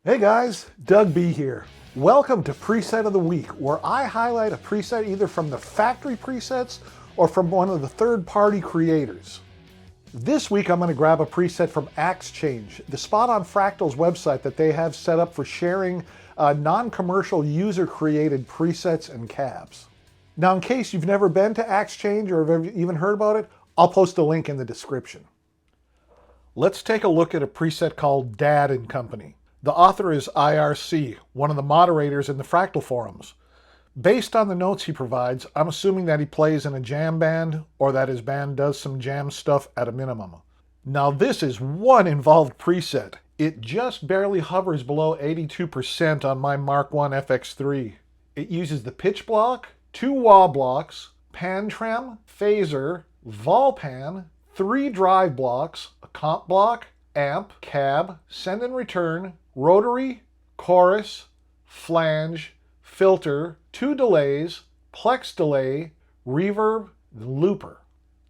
Hey guys, Doug B here. Welcome to Preset of the Week, where I highlight a preset either from the factory presets or from one of the third-party creators. This week I'm going to grab a preset from AxeChange, the spot on Fractal's website that they have set up for sharing non-commercial user-created presets and cabs. Now, in case you've never been to AxeChange or have even heard about it, I'll post a link in the description. Let's take a look at a preset called Dad and Company. The author is IRC, one of the moderators in the Fractal forums. Based on the notes he provides, I'm assuming that he plays in a jam band or that his band does some jam stuff at a minimum. Now this is one involved preset. It just barely hovers below 82% on my Mark I FX3. It uses the pitch block, 2 wah blocks, pan trem, phaser, vol pan, 3 drive blocks, a comp block, amp, cab, send and return, rotary, chorus, flange, filter, 2 delays, plex delay, reverb, looper.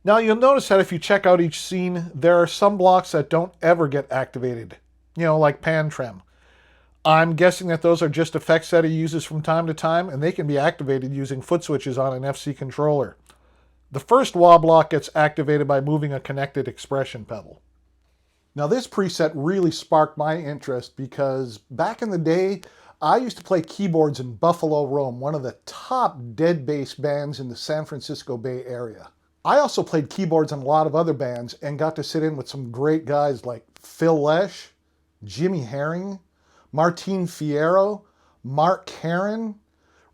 Now you'll notice that if you check out each scene, there are some blocks that don't ever get activated, like pan trem. I'm guessing that those are just effects that he uses from time to time, and they can be activated using foot switches on an FC controller. The first wah block gets activated by moving a connected expression pedal. Now this preset really sparked my interest because back in the day, I used to play keyboards in Buffalo, Rome, one of the top dead bass bands in the San Francisco Bay Area. I also played keyboards in a lot of other bands and got to sit in with some great guys like Phil Lesh, Jimmy Herring, Martin Fierro, Mark Karen,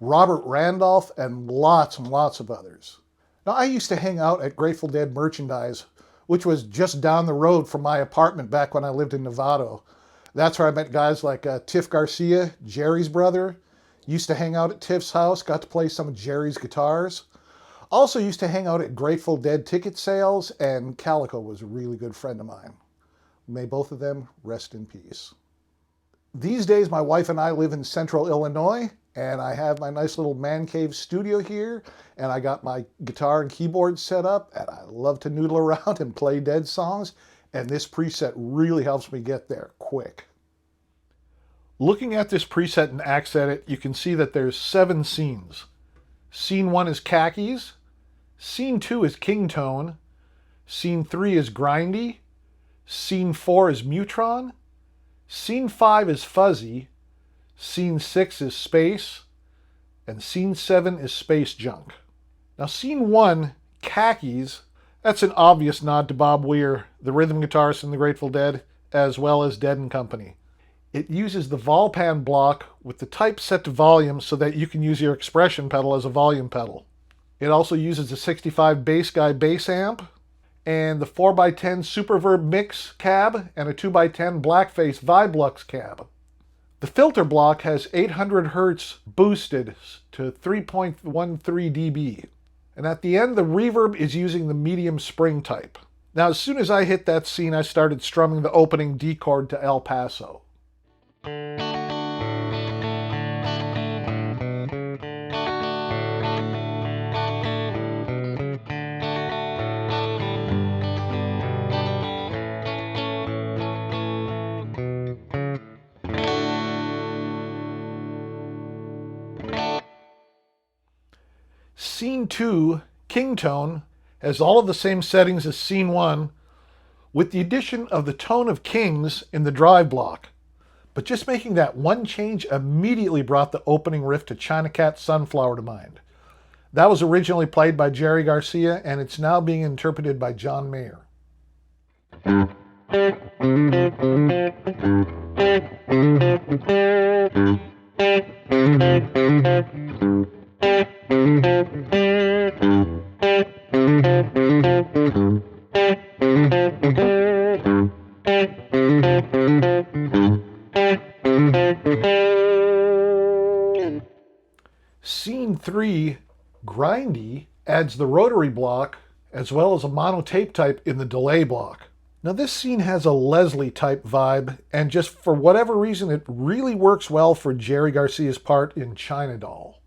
Robert Randolph, and lots of others. Now I used to hang out at Grateful Dead merchandise, which was just down the road from my apartment back when I lived in Novato. That's where I met guys like Tiff Garcia, Jerry's brother. Used to hang out at Tiff's house, got to play some of Jerry's guitars. Also used to hang out at Grateful Dead ticket sales, and Calico was a really good friend of mine. May both of them rest in peace. These days, my wife and I live in central Illinois, and I have my nice little man cave studio here, and I got my guitar and keyboard set up, and I love to noodle around and play Dead songs, and this preset really helps me get there quick. Looking at this preset in Axe Edit, you can see that there's 7 scenes. Scene 1 is Khakis, Scene 2 is King Tone, Scene 3 is Grindy, Scene 4 is Mutron, Scene 5 is Fuzzy, Scene 6 is Space, and Scene 7 is Space Junk. Now Scene 1, Khakis, that's an obvious nod to Bob Weir, the rhythm guitarist in the Grateful Dead, as well as Dead and Company. It uses the vol pan block with the type set to volume so that you can use your expression pedal as a volume pedal. It also uses a 65 Bass Guy bass amp, and the 4x10 Superverb Mix cab, and a 2x10 Blackface Viblux cab. The filter block has 800 Hz boosted to 3.13 dB. And at the end, the reverb is using the medium spring type. Now, as soon as I hit that scene, I started strumming the opening D chord to El Paso. Scene 2, King Tone, has all of the same settings as Scene 1, with the addition of the Tone of Kings in the drive block. But just making that one change immediately brought the opening riff to China Cat Sunflower to mind. That was originally played by Jerry Garcia, and it's now being interpreted by John Mayer. Scene 3, Grindy, adds the rotary block as well as a monotape type in the delay block. Now this scene has a Leslie type vibe, and just for whatever reason it really works well for Jerry Garcia's part in China Doll.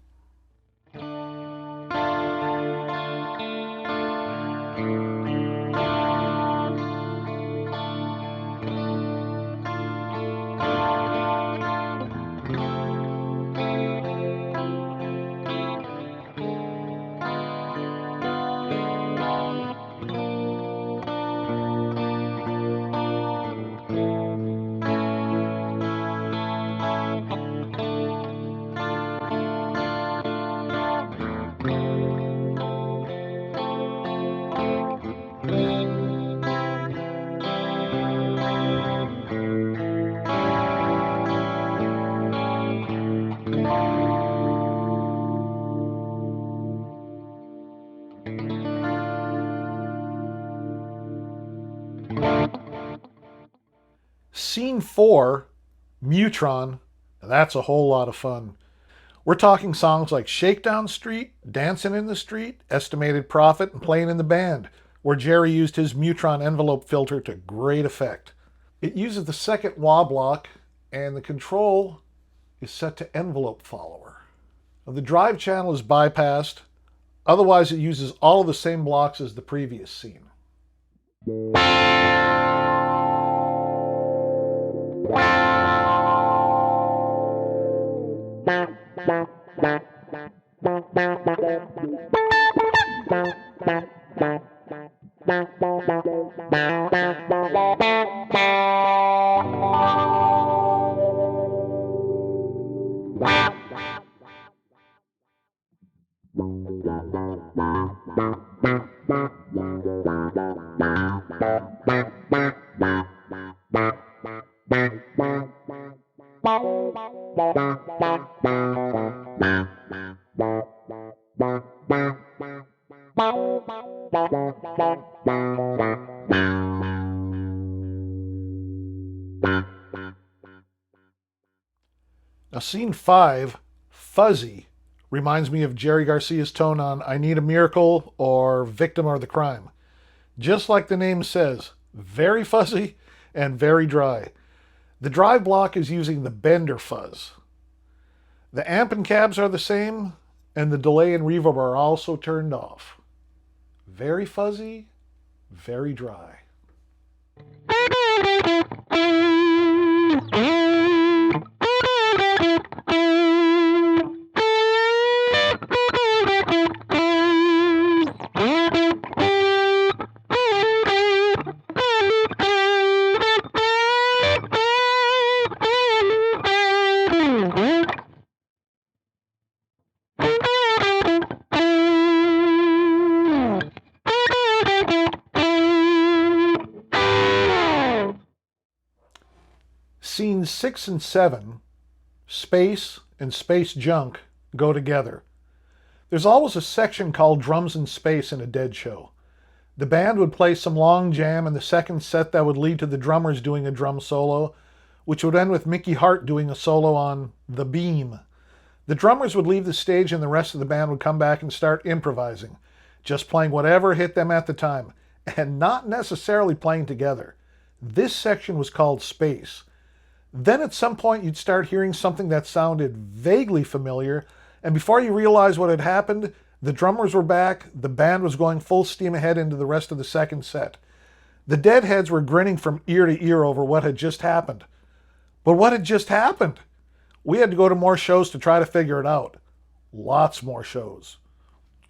4, Mutron. That's a whole lot of fun. We're talking songs like Shakedown Street, Dancing in the Street, Estimated Profit, and Playing in the Band, where Jerry used his Mutron envelope filter to great effect. It uses the second wah block, and the control is set to envelope follower. The drive channel is bypassed, otherwise it uses all of the same blocks as the previous scene. Now, scene 5, Fuzzy, reminds me of Jerry Garcia's tone on I Need a Miracle or Victim of the Crime. Just like the name says, very fuzzy and very dry. The drive block is using the Bender fuzz. The amp and cabs are the same, and the delay and reverb are also turned off. Very fuzzy, very dry. Scenes 6 and 7, Space and Space Junk, go together. There's always a section called Drums in Space in a Dead show. The band would play some long jam in the second set that would lead to the drummers doing a drum solo, which would end with Mickey Hart doing a solo on The Beam. The drummers would leave the stage and the rest of the band would come back and start improvising, just playing whatever hit them at the time, and not necessarily playing together. This section was called Space. Then at some point you'd start hearing something that sounded vaguely familiar, and before you realized what had happened, the drummers were back, the band was going full steam ahead into the rest of the second set. The Deadheads were grinning from ear to ear over what had just happened. But what had just happened? We had to go to more shows to try to figure it out. Lots more shows.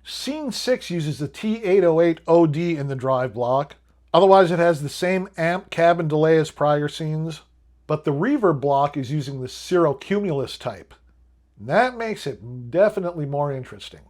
Scene 6 uses the T808 OD in the drive block. Otherwise it has the same amp, cab, and delay as prior scenes. But the reverb block is using the cirrocumulus type. That makes it definitely more interesting.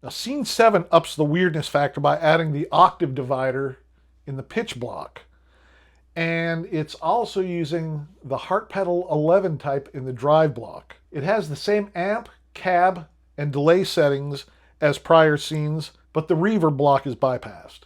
Now, scene 7 ups the weirdness factor by adding the octave divider in the pitch block. And it's also using the Heart Pedal 11 type in the drive block. It has the same amp, cab, and delay settings as prior scenes, but the reverb block is bypassed.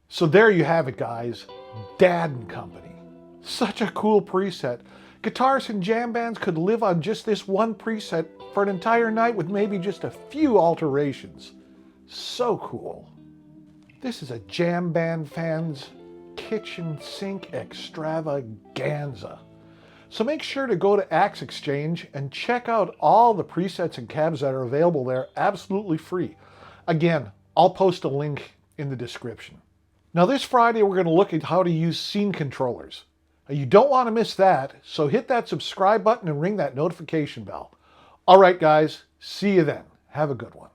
So there you have it, guys. Dad and Company. Such a cool preset. Guitarists and jam bands could live on just this one preset for an entire night with maybe just a few alterations. So cool. This is a jam band fan's kitchen sink extravaganza. So make sure to go to Axe Exchange and check out all the presets and cabs that are available there absolutely free. Again, I'll post a link in the description. Now this Friday we're going to look at how to use scene controllers. You don't want to miss that, so hit that subscribe button and ring that notification bell. All right guys, see you then. Have a good one.